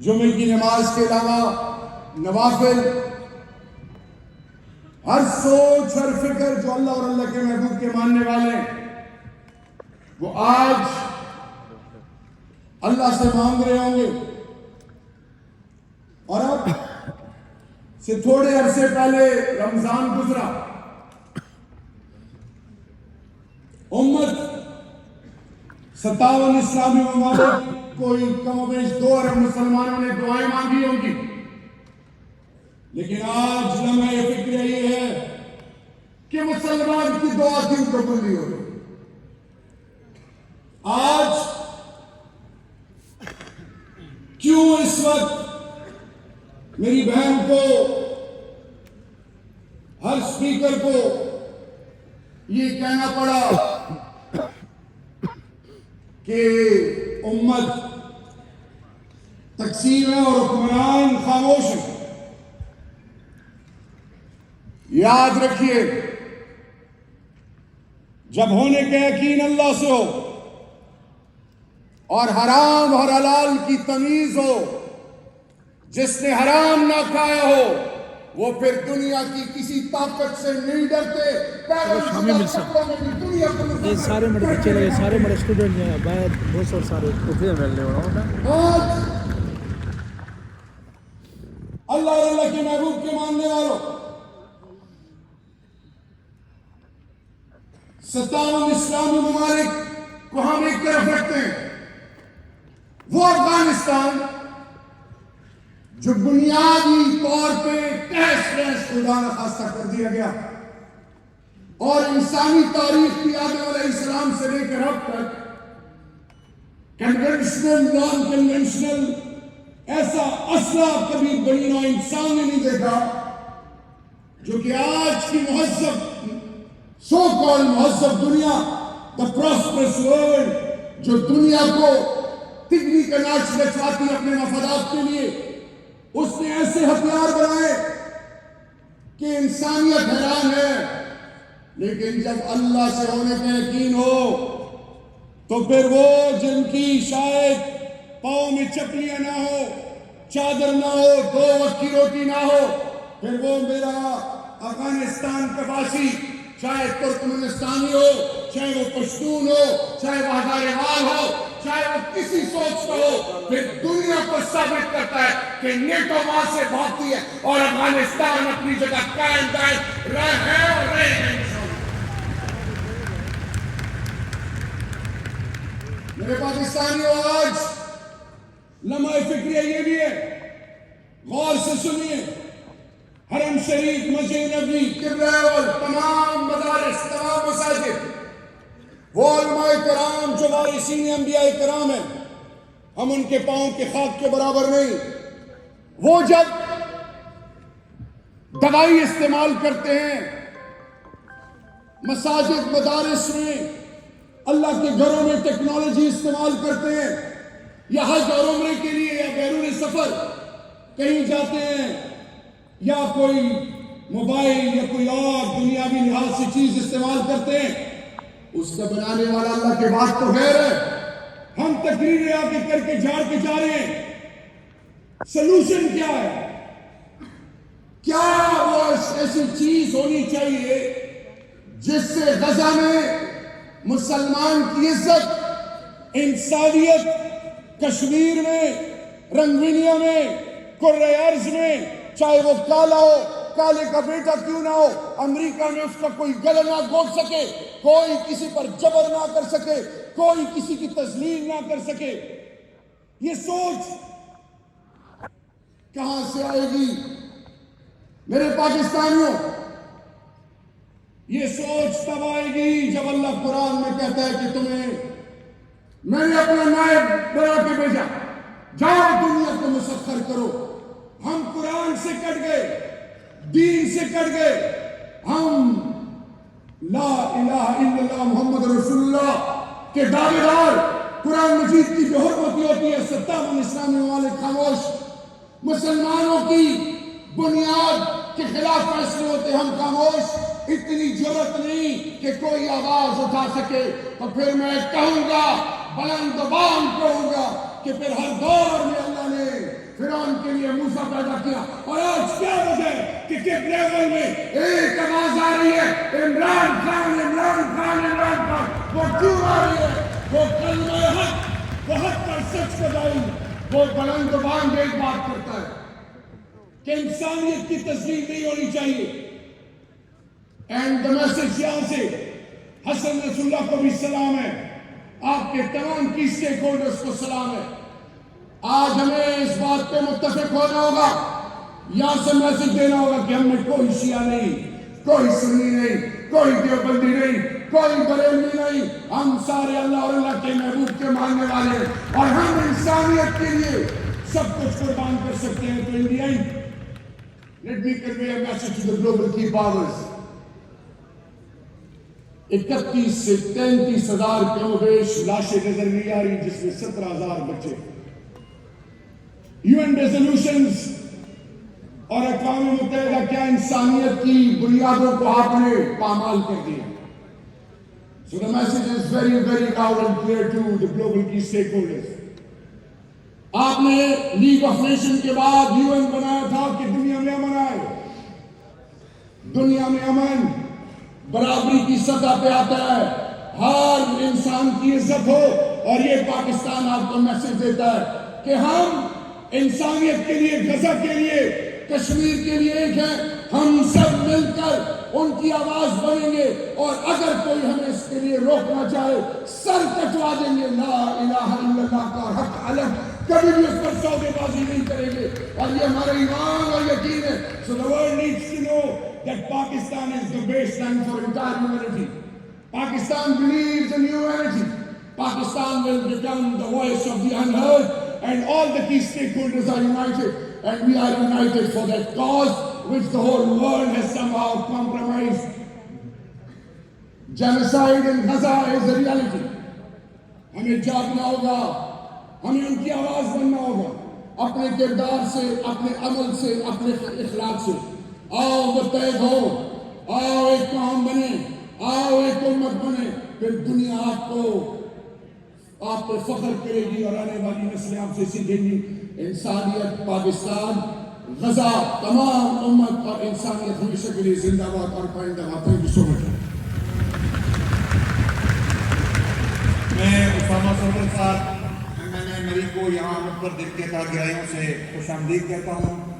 جمعے کی نماز کے علاوہ نوافل، ہر سوچ ہر فکر جو اللہ اور اللہ کے محبوب کے ماننے والے ہیں وہ آج اللہ سے مانگ رہے ہوں گے. اور اب سے تھوڑے عرصے پہلے رمضان گزرا، امت 57 اسلامی ممالک، کوئی کم و بیش 2 ارب مسلمانوں نے دعائیں مانگی ہوں گی، لیکن آج لمحہ فکر یہ ہے کہ مسلمان کی دعا کیوں قبول نہیں ہو رہی. آج کیوں اس وقت میری بہن کو، ہر سپیکر کو یہ کہنا پڑا کہ امت تقسیم ہے اور حکمران خاموش ہے. یاد رکھیے، جب ہونے کا یقین اللہ سے ہو اور حرام اور حلال کی تمیز ہو، جس نے حرام نہ کھایا ہو وہ پھر دنیا کی کسی طاقت سے نہیں ڈرتے. یہ سارے میرے بچے لگے، سارے میرے اسٹوڈنٹ ہیں، باہر بہت سارے سارے ملنے والا. اللہ اور اللہ کے محبوب کے ماننے والوں، 57 اسلامی ممالک کو ہم ایک طرف رکھتے ہیں. وہ افغانستان جو بنیادی طور پہ تہس نہس خدا نخواستہ کر دیا گیا اور انسانی تاریخ کی آدم علیہ السلام سے لے کر اب تک کنونشنل نان کنونشنل ایسا اسلحہ کبھی بنی نوع انسان نے نہیں دیکھا جو کہ آج کی مہذب سو کال مہذب دنیا، دا پراسپرس ورلڈ، جو دنیا کو تگنی کا ناچ نچاتی اپنے مفادات کے لیے، اس نے ایسے ہتھیار بنائے کہ انسانیت حیران ہے. لیکن جب اللہ سے ہونے کا یقین ہو تو پھر وہ جن کی شاید پاؤں میں چپلیاں نہ ہو، چادر نہ ہو، 2 وقت کی روٹی نہ ہو، پھر وہ میرا افغانستان کا باسی، چاہے ترکمنستانی ہو، چاہے وہ پشتون ہو، چاہے وہ ہزارے ہو، چاہے وہ کسی سوچ کا ہو، پھر دنیا کو ثابت کرتا ہے کہ نیٹو وہاں سے بھاگتی ہے اور افغانستان اپنی جگہ قائم دائم رہے اور رہے ہیں. میرے پاکستانیوں، آج لمحہ فکریہ یہ بھی ہے، غور سے سنیے. حرم شریف، مسجد نبوی، قبلہ اول، تمام مدارس، تمام مساجد، وہ علماء کرام جو وارثین انبیاء کرام ہیں، ہم ان کے پاؤں کے خاک کے برابر نہیں. وہ جب دوائی استعمال کرتے ہیں مساجد مدارس میں، اللہ کے گھروں میں ٹیکنالوجی استعمال کرتے ہیں، یا حج اور عمرے کے لیے یا بیرون سفر کہیں جاتے ہیں، یا کوئی موبائل یا کوئی اور دنیاوی لحاظ سے چیز استعمال کرتے ہیں، اس کا بنانے والا اللہ کے بعد تو غیر ہے. ہم تقریریں آ کے کر کے جھاڑ کے جا رہے ہیں. سلوشن کیا ہے؟ کیا وہ ایسی چیز ہونی چاہیے جس سے غزہ میں مسلمان کی عزت، انسانیت، کشمیر میں، رنگینیا میں، کرۂ ارض میں، چاہے وہ کالا ہو، کالے کا بیٹا کیوں نہ ہو، امریکہ میں اس کا کوئی گلا نہ گھونٹ سکے، کوئی کسی پر جبر نہ کر سکے، کوئی کسی کی تذلیل نہ کر سکے. یہ سوچ کہاں سے آئے گی میرے پاکستانیوں؟ یہ سوچ تب آئے گی جب اللہ قرآن میں کہتا ہے کہ تمہیں میں نے اپنا نائب بنا کے بھیجا، جاؤ دنیا کو مسخر کرو. ہم قرآن سے کٹ گئے، دین سے کٹ گئے، ہم لا الہ الا اللہ محمد رسول اللہ کے دعوے دار. قرآن مجید کی جو حرمتی ہوتی ہے، 57 اسلامی ممالک خاموش. مسلمانوں کی بنیاد کے خلاف فیصلے ہوتے، ہم خاموش. اتنی جرأت نہیں کہ کوئی آواز اٹھا سکے. تو پھر میں کہوں گا، بلند بام کہوں گا کہ پھر ہر دور میں اللہ نے لیے موسیٰ پیدا کیا. اور آج کیا وجہ ہے کہ کس لیول میں ایک آواز آ رہی ہے عمران خان عمران خان عمران خان. وہ کیوں آ رہی ہے؟ وہ کلمہ حق، وہ حق پر سچ کا دائی، وہ بلند زبان ایک بات کرتا ہے کہ انسانیت کی تسلیم نہیں ہونی چاہیے. اینڈ دا میسج یہاں سے حسن رسول اللہ کو بھی سلام ہے، آپ کے تمام کی اسٹیک ہولڈرز کو سلام ہے. آج ہمیں اس بات پہ متفق ہونا ہوگا، یہاں سے میسج دینا ہوگا کہ ہم میں کوئی شیعہ نہیں، کوئی سنی نہیں، کوئی دیوبندی نہیں، کوئی بریلوی نہیں. ہم سارے اللہ اور اللہ کے محبوب کے ماننے والے ہیں، اور ہم انسانیت کے لیے سب کچھ قربان کر سکتے ہیں. تو in the end let me convey a message to the global کی پاورز. 31 سے 33 ہزار کم و بیش لاشیں نظر نہیں آ رہی، جس میں 17,000 بچے. UN ریزولوشنز اور اقوام متحدہ کیا انسانیت کی بنیادوں کو آپ نے پامال کر دیا. So the message is very, very loud and clear to the global key stakeholders. آپ نے لیگ آف نیشن کے بعد UN بنایا تھا کہ دنیا میں امن آئے، دنیا میں امن برابری کی سطح پہ آتا ہے، ہر انسان کی عزت ہو. اور یہ پاکستان آپ کو میسج دیتا ہے کہ ہم انسانیت کے لیے، غزہ کے لیے، کشمیر کے لیے ایک ہیں. ہم سب مل کر ان کی آواز بنیں گے، اور اگر کوئی ہمیں اس کے لیے روکنا چاہے سر کٹوا دیں گے. لا الہ الا اللہ کا حق علم، کبھی بھی اس پر سودے بازی نہیں کریں گے، اور یہ ہمارا ایمان اور یقین ہے. So the world needs to know that Pakistan is the baseline for entire humanity. Pakistan believes in humanity. Pakistan will become the voice of the unheard, and all the key stakeholders are united, and we are united for that cause which the whole world has somehow compromised. Genocide in Gaza is a reality. ہمیں جاگنا ہوگا، ہمیں ان کی آواز بننا ہوگا، اپنے کردار سے، اپنے عمل سے، اپنے اخلاق سے. آؤ متحد ہو، آؤ ایک قوم بنے، آؤ ایک امت بنے، پھر دنیا آپ پہ فخر کرے گی، اور آنے والی نسلیں آپ سے سیکھیں گی. انسانیت، پاکستان، غزہ، تمام امت اور انسانیت ہمیشہ کے لیے زندہ باد اور پائندہ باد. تھینک یو سو مچ. میں اسامہ صدر صاحب MNA مری کو یہاں مقبر دل کے تاجرائیوں سے خوش آمدید کہتا ہوں.